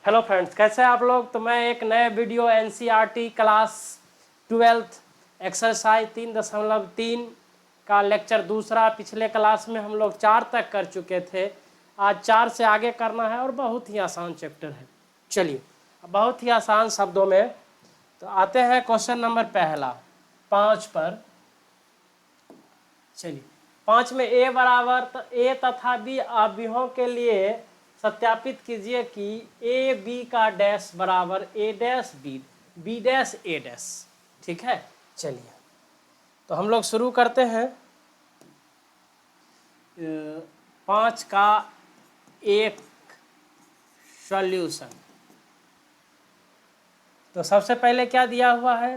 Hello friends, कैसे हैं आप लोग। तो मैं एक नए video NCERT class 12th exercise 3.3 का लेक्चर दूसरा। पिछले क्लास में हम लोग 4 तक कर चुके थे, आज 4 से आगे करना है और बहुत ही आसान चैप्टर है। चलिए, बहुत ही आसान शब्दों में तो आते हैं क्वेश्चन नंबर पहला 5 पर। चलिए, 5 में ए बराबर ए तथा बी अवयवों के लिए सत्यापित कीजिए कि ए बी का डैश बराबर A dash B, B dash A dash. ठीक है, चलिए तो हम लोग शुरू करते हैं 5 का एक सॉल्यूशन। तो सबसे पहले क्या दिया हुआ है,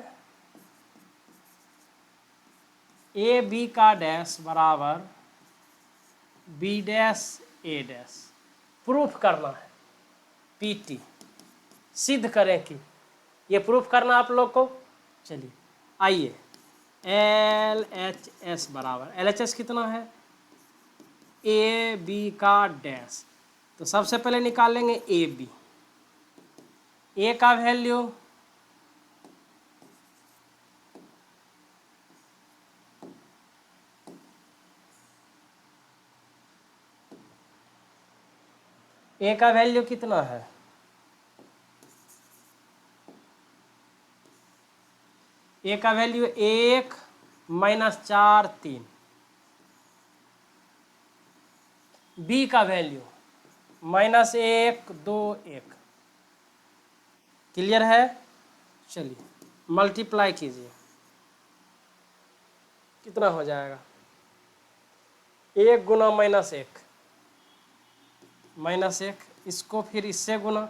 ए बी का डैश बराबर बी डैश ए डैश। प्रूफ करना है, पीटी सिद्ध करें कि ये प्रूफ करना आप लोग को। चलिए आइए, एल एच एस बराबर एल एच एस कितना है, ए बी का डैश। तो सबसे पहले निकाल लेंगे ए बी। ए का वैल्यू कितना है, ए का वैल्यू 1 -4 3। बी का वैल्यू -1 2 1। क्लियर है। चलिए मल्टीप्लाई कीजिए, कितना हो जाएगा, 1 गुना -1 -1, इसको फिर इससे गुना,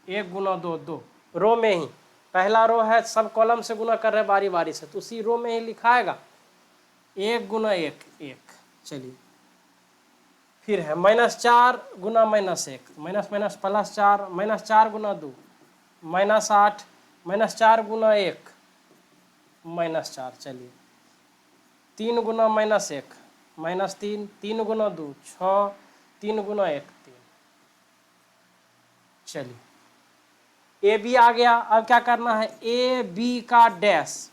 1 गुना 2 2। रो में ही पहला रो है, सब कॉलम से गुना कर रहे हैं बारी बारी से, तो उसी रो में ही लिखाएगा 1 गुना 1 1। चलिए फिर है -4 गुना -1, माइनस माइनस +4, -4 गुना 2 -8, -4 गुना 1 -4। चलिए 3 गुना -1 -3, 3 गुना 2 6, 3 गुना 1 3। चलिए ए बी आ गया। अब क्या करना है, ए बी का डैश।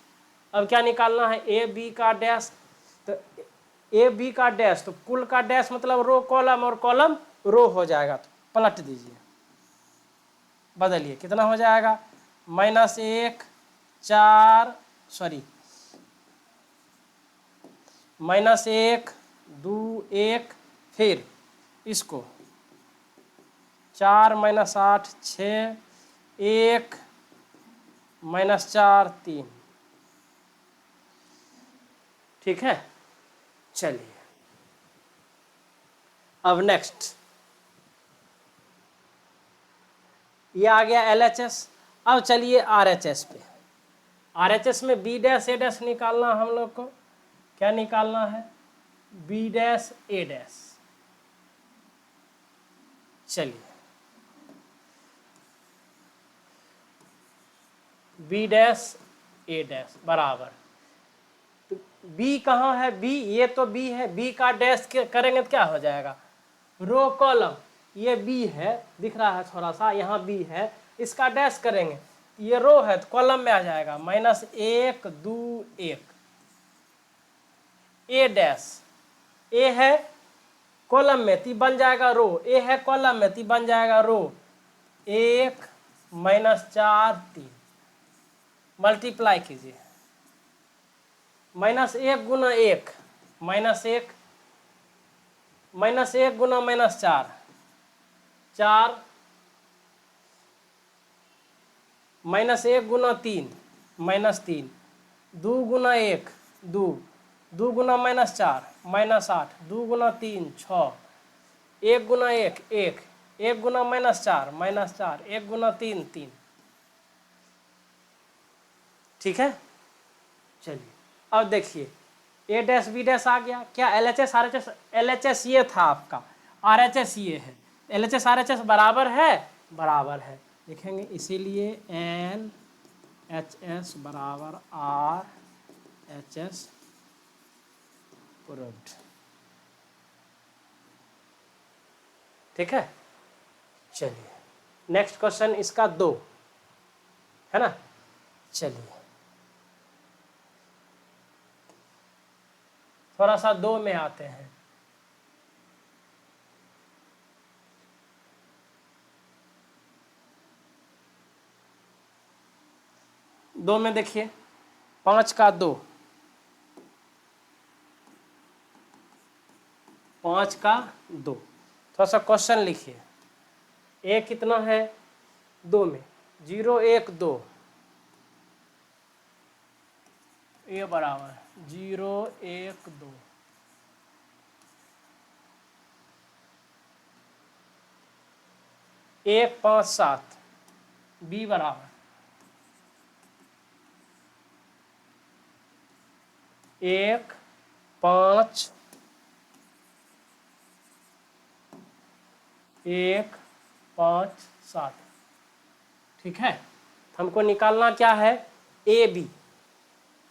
अब क्या निकालना है, ए बी का डैश। तो ए बी का डैश, तो कुल का डैश मतलब रो कॉलम और कॉलम रो हो जाएगा। तो पलट दीजिए, बदलिए, कितना हो जाएगा, -1 4 सॉरी -1 2 1। फिर इसको 4 -8 6 1 -4 3। ठीक है। चलिए अब नेक्स्ट ये आ गया LHS। अब चलिए RHS पे। RHS में बी डैश ए डैश निकालना हम लोग को। क्या निकालना है, बी डैश ए डैश। चलिए बी डैश ए डैश बराबर, तो बी कहाँ है, बी ये तो बी है, बी का डैश करेंगे तो क्या हो जाएगा, रो कॉलम। ये बी है, दिख रहा है थोड़ा सा, यहाँ बी है, इसका डैश करेंगे, ये रो है तो कॉलम में आ जाएगा -1 2 1। ए डैश, ए है कॉलम में ती बन जाएगा रो, ए है कॉलम में ती बन जाएगा रो 1 -4 3। मल्टीप्लाई कीजिए, -1 गुना 1 -1, -1 गुना -4 4, -1 गुना 3 -3, 2 गुना 1 2, 2 गुना -4 -8, 2 गुना 3 6, 1 गुना 1 1, 1 गुना -4 -4, 1 गुना 3 3। ठीक है। चलिए अब देखिए, ए डैश बी डैश आ गया। क्या LHS RHS, LHS ये था आपका, RHS ये है, LHS RHS बराबर है, बराबर है लिखेंगे, इसीलिए LHS बराबर RHS प्रूव्ड। ठीक है। चलिए नेक्स्ट क्वेश्चन इसका 2 है ना। चलिए थोड़ा सा 2 में आते हैं। दो में देखिए 5 का 2, 5 का 2। थोड़ा सा क्वेश्चन लिखिए। ए कितना है 2 में, 0 1 2, ए बराबर 0 1 2, 1 5 7, बी बराबर 1 5 1 5 7। ठीक है, हमको निकालना क्या है, ए बी।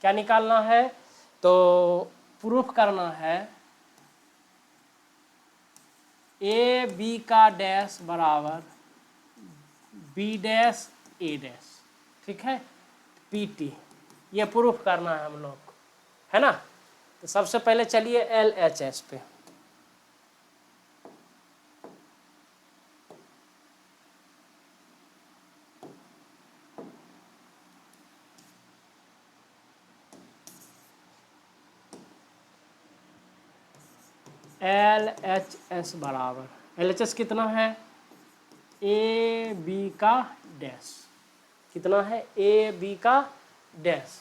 क्या निकालना है, तो प्रूफ करना है ए बी का डैश बराबर बी डैश ए डैश। ठीक है, पी टी, ये प्रूफ करना है हम लोग को, है ना। तो सबसे पहले चलिए एल एच एस पे। एल एच एस बराबर, एल एच एस कितना है, ए बी का डैश। कितना है, ए बी का डैश।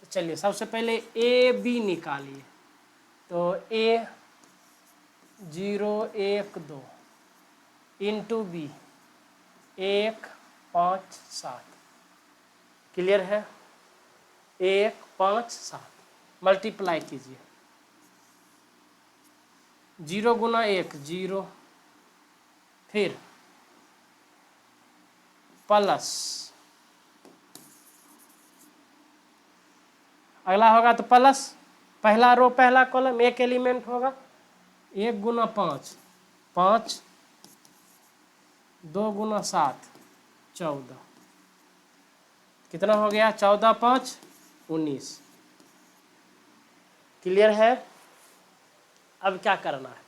तो चलिए सबसे पहले ए बी निकालिए। तो ए 0 1 2 इंटू बी 1 5 7। क्लियर है, 1 5 7 मल्टीप्लाई कीजिए। 0 गुना 1 0, फिर प्लस, अगला होगा तो प्लस, पहला रो पहला कॉलम एक एलिमेंट होगा, 1 गुना 5 5, 2 गुना 7 14। कितना हो गया, 14 5 19। क्लियर है। अब क्या करना है,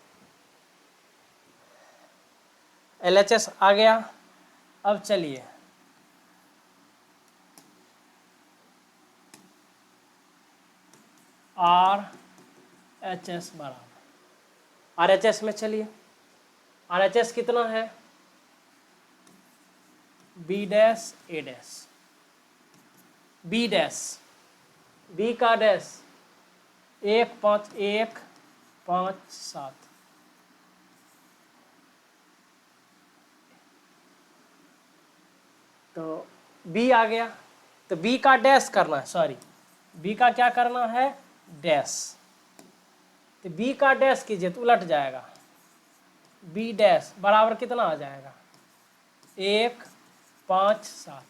LHS आ गया। अब चलिए RHS बराबर, RHS में चलिए, RHS कितना है, बी डैश ए डैश, बी डैश, बी का डैश 1 5 1 5 7। तो बी आ गया, तो बी का डैश करना है, सॉरी बी का क्या करना है, डैश। तो बी का डैश कीजिए तो उलट जाएगा, बी डैश बराबर कितना आ जाएगा, 1 5 7।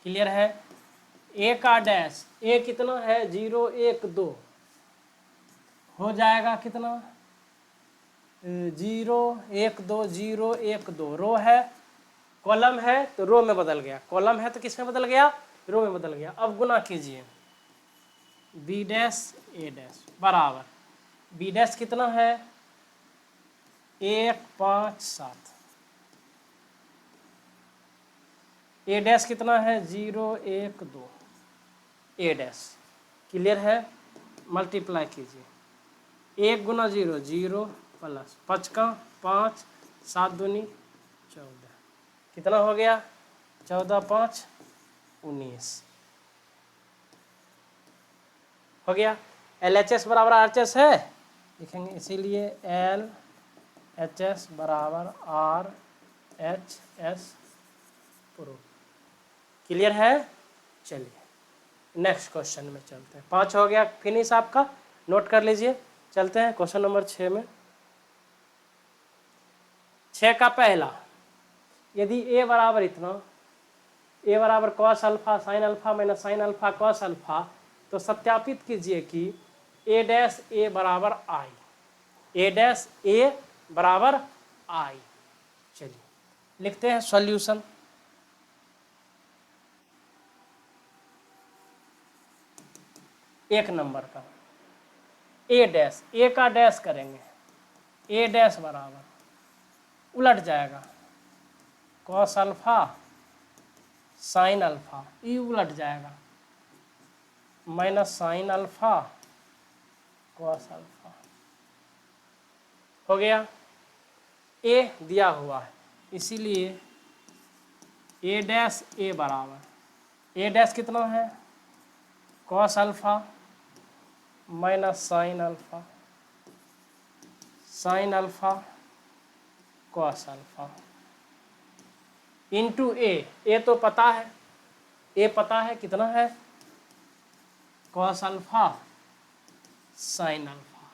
क्लियर है। ए का डैश, ए कितना है 0 1 2, हो जाएगा कितना 0 1 2 0 1 2। रो है, कॉलम है तो रो में बदल गया, कॉलम है तो किस में बदल गया, रो में बदल गया। अब गुना कीजिए, बी डैश ए डैश बराबर, बी डैश कितना है 1 5 7, ए डैश कितना है 0 1 2, ए डैश। क्लियर है, मल्टीप्लाई कीजिए, 1 गुना 0 0 प्लस 5 का 5 7 दूनी 14। कितना हो गया, 14 5 19 हो गया। LHS बराबर RHS है, लिखेंगे इसीलिए LHS बराबर RHS प्रूफ। क्लियर है। चलिए नेक्स्ट क्वेश्चन में चलते हैं। 5 हो गया फिनिश आपका, नोट कर लीजिए। चलते हैं क्वेश्चन नंबर 6 में। 6 का पहला, यदि ए बराबर इतना, ए बराबर cos alpha sine alpha minus sine alpha cos alpha, तो सत्यापित कीजिए कि ए डैश ए बराबर आई, ए डैश ए बराबर आई। चलिए लिखते हैं सॉल्यूशन। एक नंबर का ए डैश, ए का डैश करेंगे, ए डैश बराबर उलट जाएगा कॉस अल्फा साइन अल्फा, ये उलट जाएगा minus sine alpha cos alpha. हो गया, ए दिया हुआ है इसीलिए ए डैश ए बराबर, ए डैश कितना है cos alpha minus sine alpha sine alpha cos alpha into A तो पता है, ए पता है कितना है cos alpha sine alpha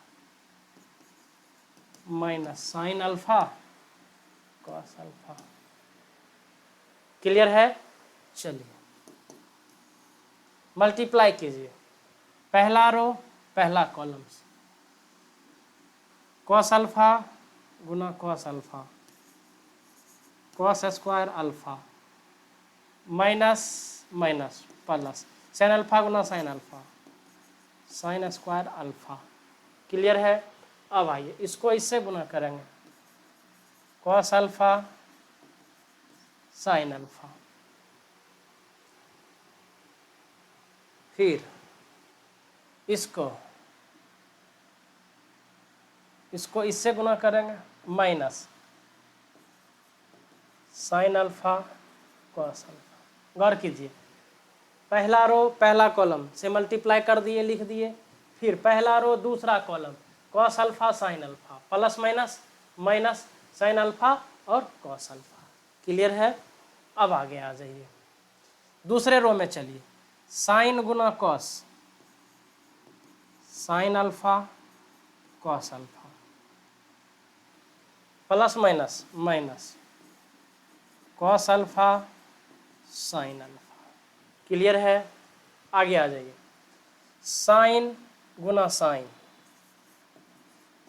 minus sine alpha cos alpha. Clear है? चलिए मल्टीप्लाई कीजिए, पहला रो पहला कॉलम से कॉस अल्फा गुना cos alpha cos square alpha minus minus plus sine alpha गुना sine alpha sine square alpha. Clear है? अब आइए इसको इससे गुना करेंगे कॉस अल्फा साइन अल्फा, फिर इसको इससे गुना करेंगे minus sine alpha cos alpha. गौर कीजिए, पहला रो पहला कॉलम से मल्टीप्लाई कर दिए, लिख दिए, फिर पहला रो दूसरा column cos alpha sine alpha plus minus minus sine alpha और कॉस अल्फा। क्लियर है? अब आगे आ जाइए दूसरे रो में, चलिए साइन गुना cos sine alpha cos alpha plus minus minus cos alpha sine alpha. Clear है? आगे आ जाइए, साइन गुना sine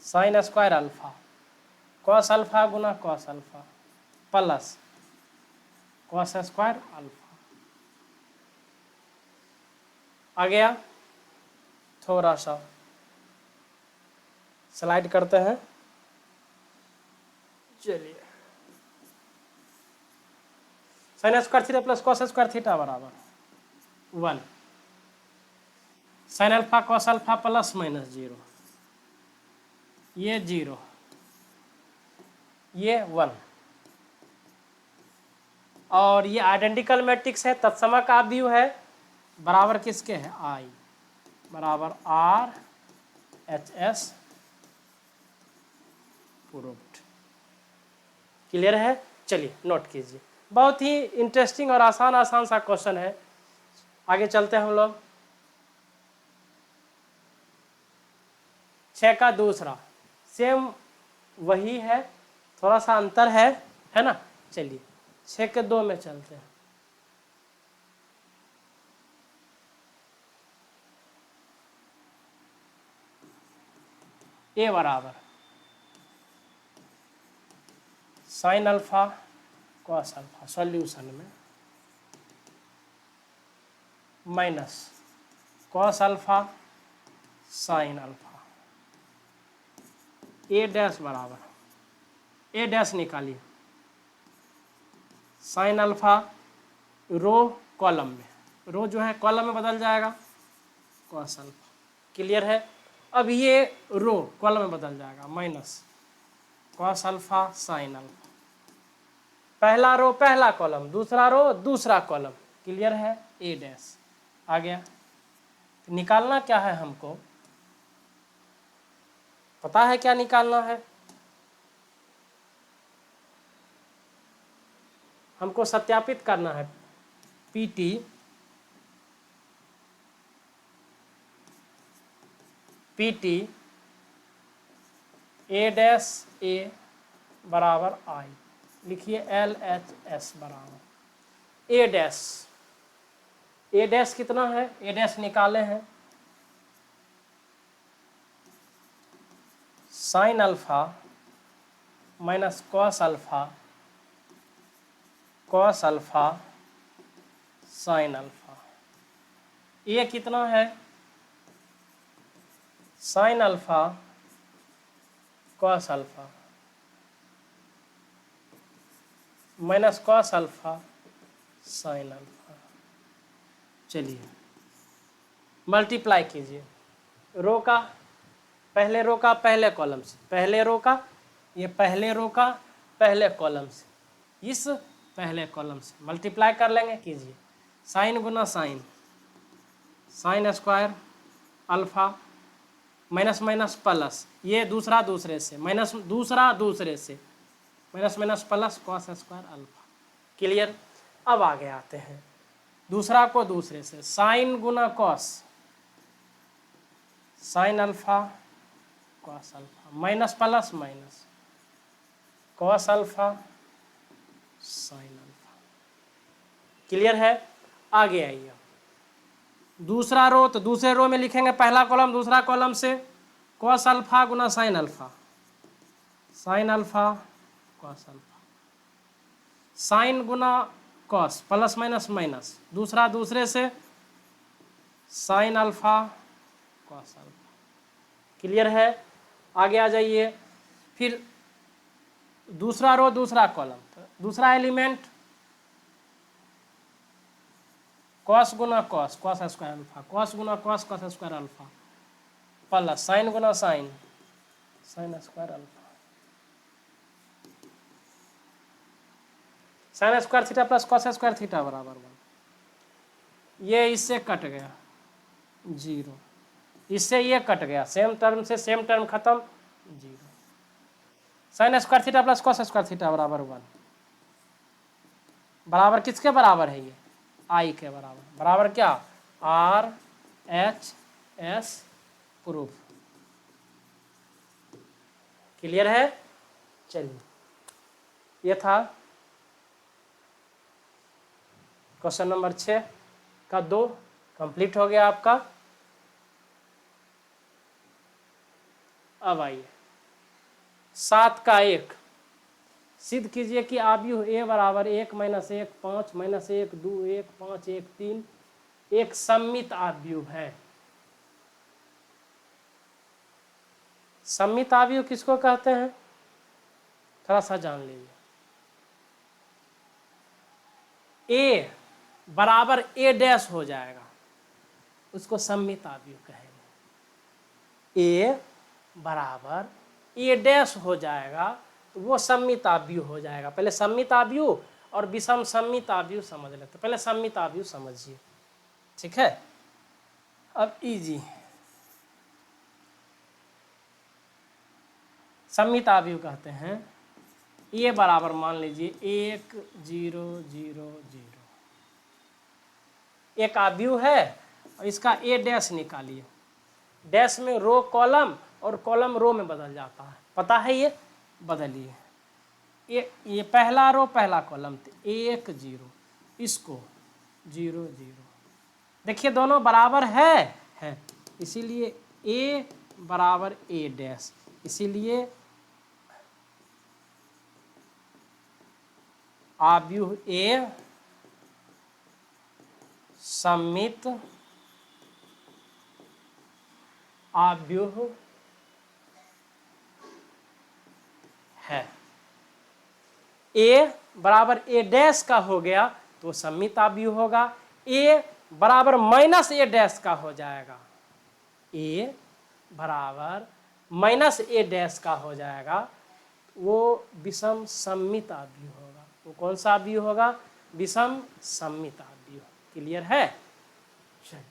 sine square alpha cos alpha गुना cos alpha plus cos square alpha. आ गया? थोड़ा सा स्लाइड करते हैं, चलिए sign square theta plus cos square theta बराबर 1 sign alpha cos alpha plus minus 0, ये 0 ये 1 और ये आइडेंटिकल मैट्रिक्स है, तत्सम का व्यू है, बराबर किसके है आई बराबर R H S proved. Clear है? चलिए नोट कीजिए, बहुत ही इंटरेस्टिंग और आसान सा क्वेश्चन है। आगे चलते हैं हम लोग। 6 का दूसरा सेम वही है, थोड़ा सा अंतर है ना। चलिए 6 के 2 में चलते हैं। ए बराबर sine alpha cos alpha solution में minus cos alpha sine alpha, A dash बराबर ए डैश निकालिए साइन अल्फा रो कॉलम में, रो जो है कॉलम में बदल जाएगा कॉस अल्फा। क्लियर है? अब ये रो कॉलम में बदल जाएगा minus cos alpha sine alpha, पहला रो पहला कॉलम दूसरा रो दूसरा कॉलम। क्लियर है? ए डैश आ गया। तो निकालना क्या है, हमको पता है क्या निकालना है, हमको सत्यापित करना है पीटी पीटी ए डैश ए बराबर आई, लिखिए एल एच एस बराबर ए डैश, ए डैश कितना है, ए डैश निकाले हैं sign alpha minus cos alpha cos alpha sine alpha. ये कितना है, sign alpha cos alpha minus cos alpha sine alpha. चलिए मल्टीप्लाई कीजिए रो का, पहले रो का पहले कॉलम से, पहले रो का, ये पहले रो का पहले कॉलम से, इस पहले कॉलम से मल्टीप्लाई कर लेंगे। कीजिए साइन गुना sine, sine square alpha minus minus plus, ये दूसरा दूसरे से माइनस, दूसरा दूसरे से minus minus plus cos square alpha. Clear. अब आगे आते हैं, दूसरा को दूसरे से, साइन गुना cos, sine alpha cos alpha minus plus minus cos alpha sine alpha. Clear है। आगे आइए, दूसरा रो, तो दूसरे रो में लिखेंगे पहला कॉलम दूसरा कॉलम से, कॉस अल्फा गुना sine alpha, sine alpha cos alpha, sine गुना कॉस प्लस माइनस माइनस, दूसरा दूसरे से sine alpha cos alpha. Clear है। आगे आ जाइए, फिर दूसरा रो दूसरा कॉलम, तो दूसरा एलिमेंट कॉस गुना cos, cos square alpha, cos गुना cos, cos square alpha plus sine गुना sine, sine square alpha, sine square theta plus cos square theta बराबर 1। ये इससे कट गया 0, इससे ये कट गया, सेम टर्म से सेम टर्म खत्म 0। Sign square theta plus cos square theta बराबर 1, बराबर किसके बराबर है ये, आई के बराबर। बराबर क्या, R H S proof. Clear है। चलिए ये था क्वेश्चन नंबर 6 का 2 कंप्लीट हो गया आपका। अब आइए 7 का 1 सिद्ध कीजिए कि आव्यूह ए बराबर 1 माइनस 1 5 माइनस 1 2 1 5 1 3 एक सममित आव्यूह है। सममित आव्यूह किसको कहते हैं, थोड़ा सा जान लीजिए। ए बराबर ए डैश हो जाएगा, उसको सममित आव्यूह कहेंगे। ए बराबर ए डैश हो जाएगा तो वो सममित आव्यूह हो जाएगा। पहले सममित आव्यूह और विषम सममित आव्यूह समझ लेते, पहले सममित आव्यूह समझिए, ठीक है। अब इजी सममित आव्यूह कहते हैं, ए बराबर मान लीजिए 1 0 0 0 एक आव्यूह है और इसका ए डैश निकालिए। डैश में रो कॉलम और कॉलम रो में बदल जाता है, पता है ये, बदलिए। ये पहला रो पहला कॉलम 1 0, इसको 0 0, देखिए दोनों बराबर है, इसीलिए ए बराबर ए डैश, इसीलिए आव्यूह ए सममित आव्यूह है। ए बराबर ए डैश का हो गया तो सममित आव्यूह होगा, ए बराबर माइनस ए डैश का हो जाएगा, ए बराबर माइनस ए डैश का हो जाएगा, वो विषम सममित आव्यूह होगा। वो कौन सा आव्यूह होगा, विषम सममित आव्यूह। क्लियर है। चलिए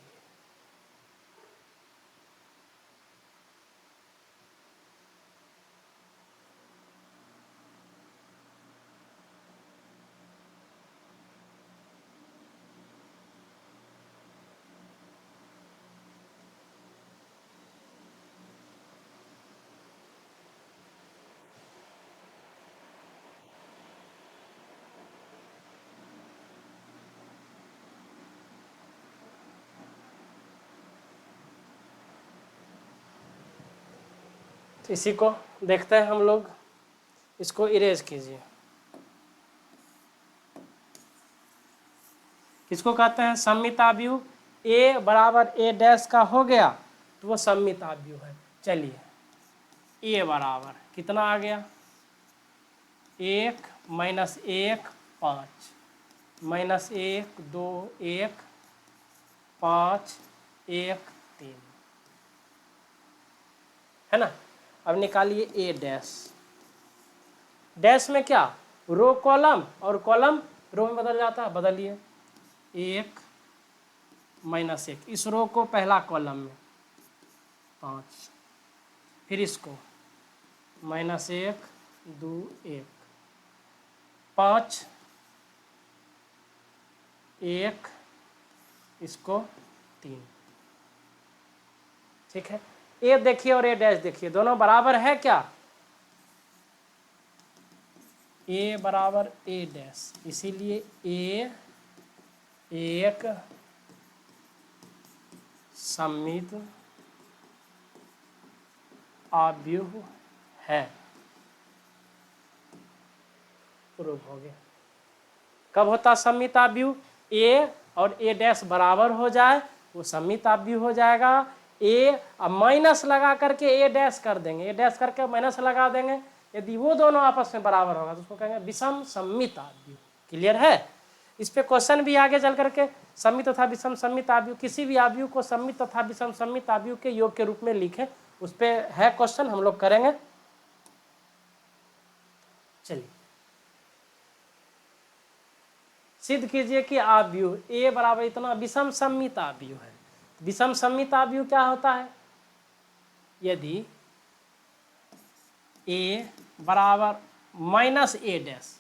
इसी को देखते हैं हम लोग, इसको इरेज कीजिए। किसको कहते हैं? सममिताव्यूह। ए बराबर ए डैश का हो गया तो वो सममिताव्यूह है। चलिए, ए बराबर कितना आ गया? 1 माइनस 1 5 माइनस 1 2 1 5 1 3, है ना। अब निकालिए ए डैश। डैश में क्या? रो कॉलम और कॉलम रो में बदल जाता है, बदलिए। 1 माइनस 1, इस रो को पहला कॉलम में 5, फिर इसको माइनस 1 2 1 5 1, इसको 3। ठीक है। ए देखिए और ए डैश देखिए, दोनों बराबर है क्या? ए बराबर ए डैश, इसीलिए ए एक सममित आव्यूह है। प्रूफ हो गया। कब होता सममित आव्यूह? ए और ए डैश बराबर हो जाए वो सममित आव्यूह हो जाएगा। ए अब माइनस लगा करके ए डैश कर देंगे, ए डैश करके माइनस लगा देंगे, यदि वो दोनों आपस में बराबर होगा तो उसको कहेंगे विषम सममित आव्यूह। क्लियर है? इस पे क्वेश्चन भी आगे चल करके सममित तथा विषम सममित आव्यूह, किसी भी आव्यूह को सममित तथा विषम सममित आव्यूह के योग के रूप में लिखें, उस पे है क्वेश्चन, हम लोग करेंगे। चलिए, सिद्ध कीजिए कि आव्यूह ए बराबर इतना विषम सममित आव्यूह है। विषम सममित आव्यूह क्या होता है? यदि ए बराबर माइनस ए डैश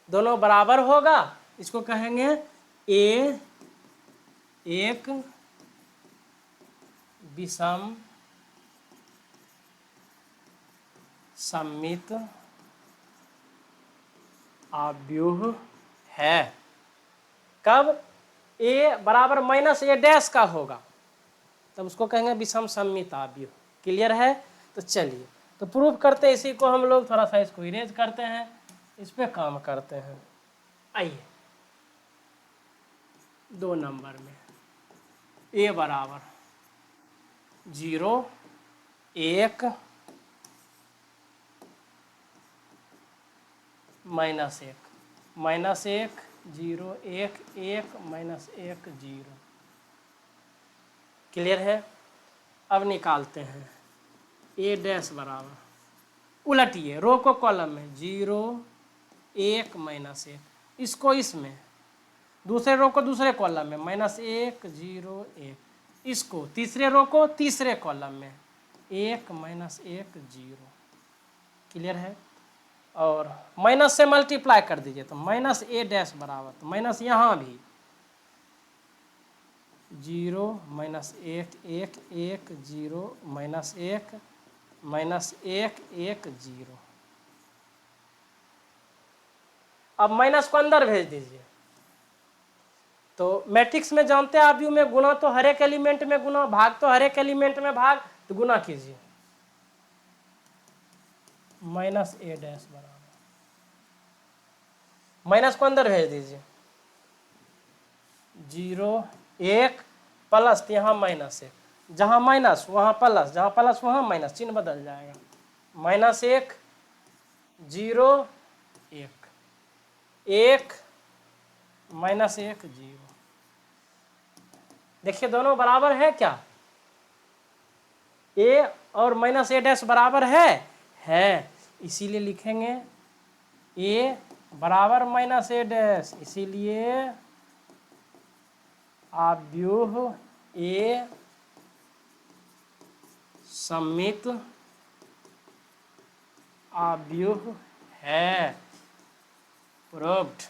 दोनों बराबर होगा, इसको कहेंगे ए एक विषम सममित आव्यूह है। कब? ए बराबर माइनस ए डैश का होगा तब उसको कहेंगे विषम सममित आव्यूह। क्लियर है? तो चलिए, तो प्रूफ करते हैं इसी को हम लोग, थोड़ा सा इसको इरेज करते हैं, इस पे काम करते हैं। आइए 2 नंबर में ए बराबर 0 1 माइनस 1 माइनस 1 0 1 1 माइनस 1 0। क्लियर है? अब निकालते हैं ए डैश बराबर, उलटिए रो को कॉलम में 0 1 माइनस 1, इसको इसमें, दूसरे रो को दूसरे कॉलम में माइनस 1 0 1, इसको तीसरे रो को तीसरे कॉलम में 1 माइनस 1 0। क्लियर है? और माइनस से मल्टीप्लाई कर दीजिए तो माइनस ए डैश बराबर, तो माइनस यहाँ भी 0 माइनस 1 1 1 0 माइनस 1 माइनस 1 1 0। अब माइनस को अंदर भेज दीजिए। तो मैट्रिक्स में जानते हैं आव्यूह में गुणा तो हर एक एलिमेंट में गुणा, भाग तो हर एक एलिमेंट में भाग, तो गुणा कीजिए माइनस ए डैश बराबर, माइनस को अंदर भेज दीजिए 0 1 प्लस, यहाँ माइनस 1, जहाँ माइनस वहाँ प्लस, जहाँ प्लस वहाँ माइनस, चिन्ह बदल जाएगा। Minus 1 0 1 1 minus 1 0। देखिए दोनों बराबर है क्या? ए और माइनस ए डैश बराबर है, इसीलिए लिखेंगे ए बराबर माइनस ए डैश, इसीलिए आव्यूह ए सममित आव्यूह है। प्रूव्ड।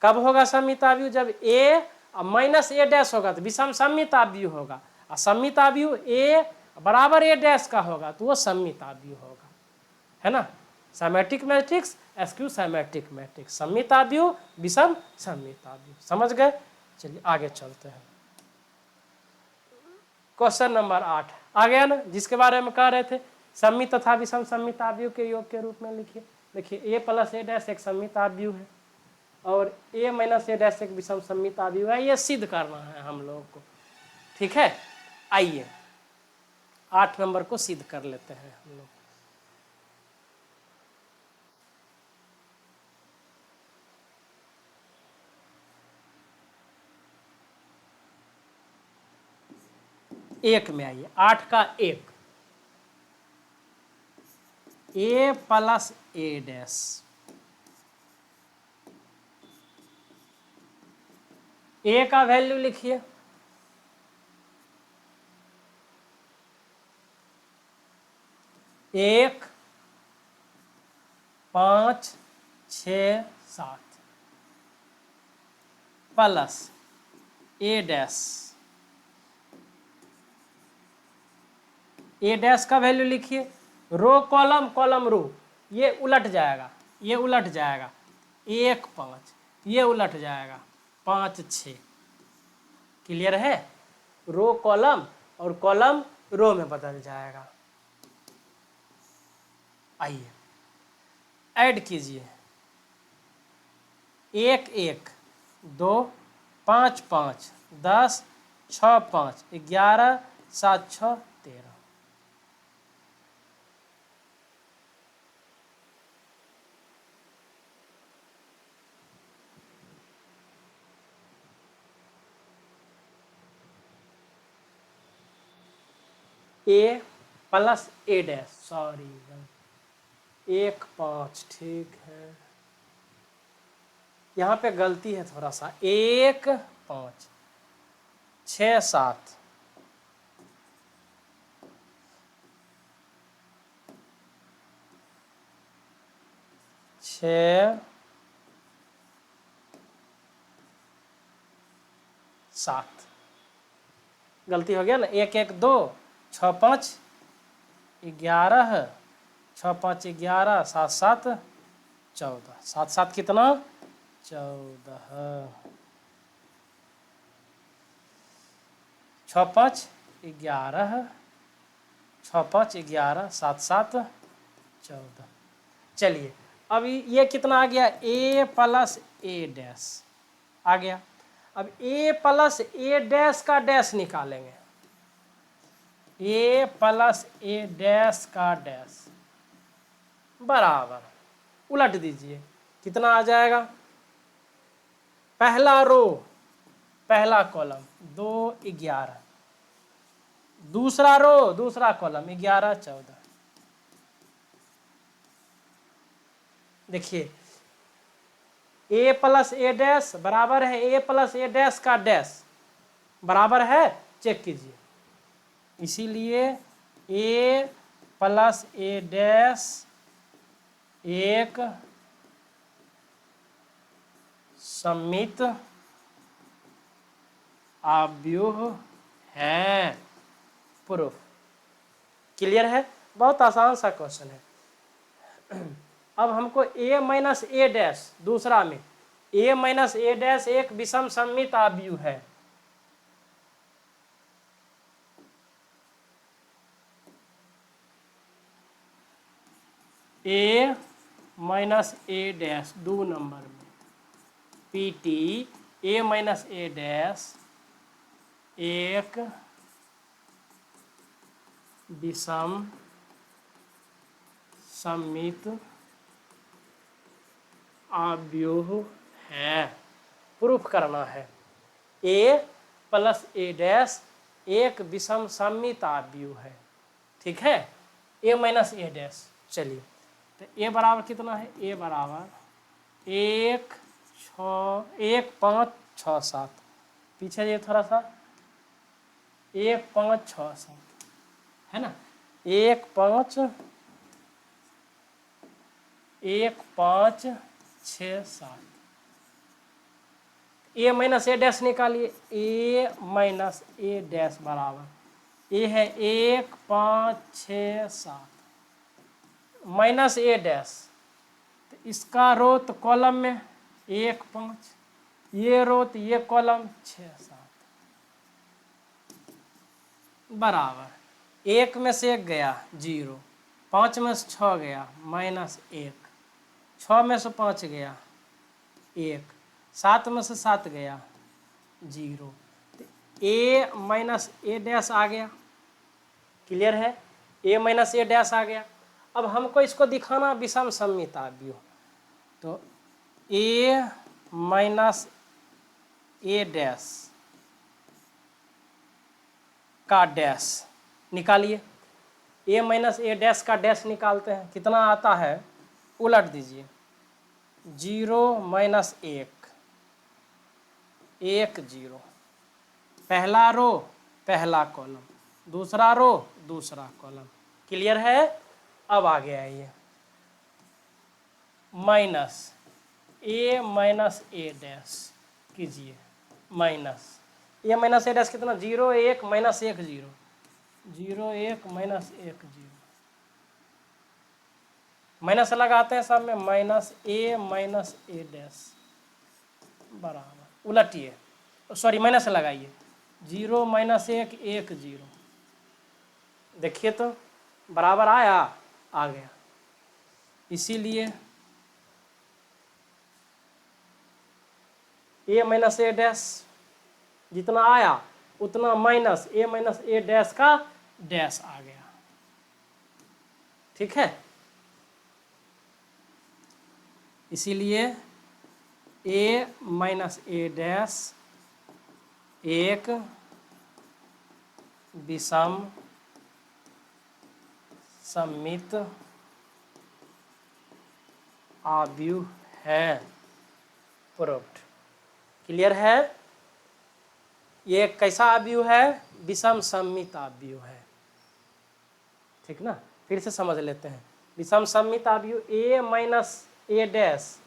कब होगा सममित आव्यूह? जब ए माइनस ए डैश होगा तो विषम सममित आव्यूह होगा, और सममित आव्यूह ए बराबर ए डैश का होगा तो वो सममित आव्यूह होगा, है ना। Symmetric matrix, SQ symmetric matrix, सममित आव्यूह विषम सममित आव्यूह। समझ गए? चलिए आगे चलते हैं। क्वेश्चन नंबर 8 आ गया ना, जिसके बारे में कह रहे थे सममित तथा विषम सममित आव्यूह के योग के रूप में लिखिए। देखिए ए प्लस ए डैश एक सममित आव्यूह है, और a माइनस ए डैश एक विषम सममित अवयव है, ये सिद्ध करना है हम लोगों को। ठीक है, आइए 8 नंबर को सिद्ध कर लेते हैं हम लोग। एक में आइए, 8 का 1, a plus A dash, a का वैल्यू लिखिए, एक, 5, 6, 7 प्लस ए डैश, ए डैश का वैल्यू लिखिए, रो कॉलम कॉलम रो, ये उलट जाएगा, ये उलट जाएगा, 1, 5, ये उलट जाएगा, 5, 6। क्लियर है, रो कॉलम और कॉलम रो में बदल जाएगा। आइए ऐड कीजिए, 1, 1, 2, 5, 5, 10, 6, 5, 11, 7, 6, 13। ए प्लस ए डैश, सॉरी 1, 5, ठीक है, यहाँ पे गलती है थोड़ा सा, 1, 5, 6, 7, 6, 7, गलती हो गया ना, 1, 1, 2, 6, 5, 11, 6, 5, 11, 7, 7, 14, 7, 7 कितना, 14, 6, 5, 11, 6, 5, 11, 7, 7, 14। चलिए अब ये कितना आ गया, a प्लस ए डैश आ गया। अब a प्लस ए डैश का डैश निकालेंगे, a प्लस ए डैश का डैश बराबर, उलट दीजिए, कितना आ जाएगा, पहला रो पहला कॉलम 2, 11, दूसरा रो दूसरा कॉलम 11, 14। देखिए a प्लस ए डैश बराबर है a प्लस ए डैश का डैश बराबर है, चेक कीजिए, इसीलिए a प्लस ए डैश एक सममित अवयव है। प्रूफ क्लियर है, बहुत आसान सा क्वेश्चन है। अब हमको a माइनस ए डैश, दूसरा में a माइनस ए डैश एक विषम सममित अवयव है। a minus A dash 2 number में PT a minus A dash एक विषम सममित अवयव है। प्रूफ करना है, a प्लस ए डैश एक विषम सममित अवयव है। ठीक है, a माइनस ए डैश। चलिए तो a बराबर कितना है, a बराबर 1, 5, 6, 7, पीछे ये थोड़ा सा, 1, 5, 6, 7 है ना, 1, 5, 6, 7। a माइनस ए डैश निकालिए, a माइनस ए डैश बराबर a है 1, 5, 6, 7 माइनस ए डैश, तो इसका रो तो कॉलम में 1, 5, ये रो तो ये कॉलम 6, 7 बराबर 1 में से 1 गया 0, 5 में से 6 गया -1, 6 में से 5 गया 1, 7 में से 7 गया 0, तो a माइनस ए डैश आ गया। क्लियर है, a माइनस ए डैश आ गया। अब हमको इसको दिखाना विषम सममिता व्यूह, तो a माइनस ए डैश का डैश निकालिए। a माइनस ए डैश का डैश निकालते हैं, कितना आता है, उलट दीजिए, 0 माइनस 1, 1 0, पहला रो पहला कॉलम, दूसरा रो दूसरा कॉलम। क्लियर है। अब आ गया ये माइनस ए डैश कीजिए, माइनस ए डैश कितना, 0 1 माइनस 1 0, 0 1 माइनस 1 0, माइनस लगाते हैं सब में, माइनस ए डैश बराबर, उलटिए, सॉरी माइनस लगाइए, 0 माइनस 1 1 0, देखिए तो बराबर आया, आ गया। इसीलिए ए माइनस ए डैश जितना आया उतना माइनस ए डैश का डैश आ गया। ठीक है, इसीलिए ए माइनस ए डैश एक विषम सममित आव्यूह है। प्रूव्ड। क्लियर है, ये कैसा आव्यूह है, विषम सममित आव्यूह है। ठीक ना, फिर से समझ लेते हैं। विषम सममित आव्यूह ए माइनस ए डैश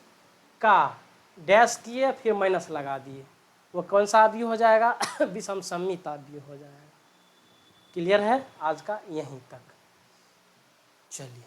का डैश किए फिर माइनस लगा दिए, वो कौन सा आव्यूह हो जाएगा, विषम सममित आव्यूह हो जाएगा। क्लियर है, आज का यहीं तक। चलिए।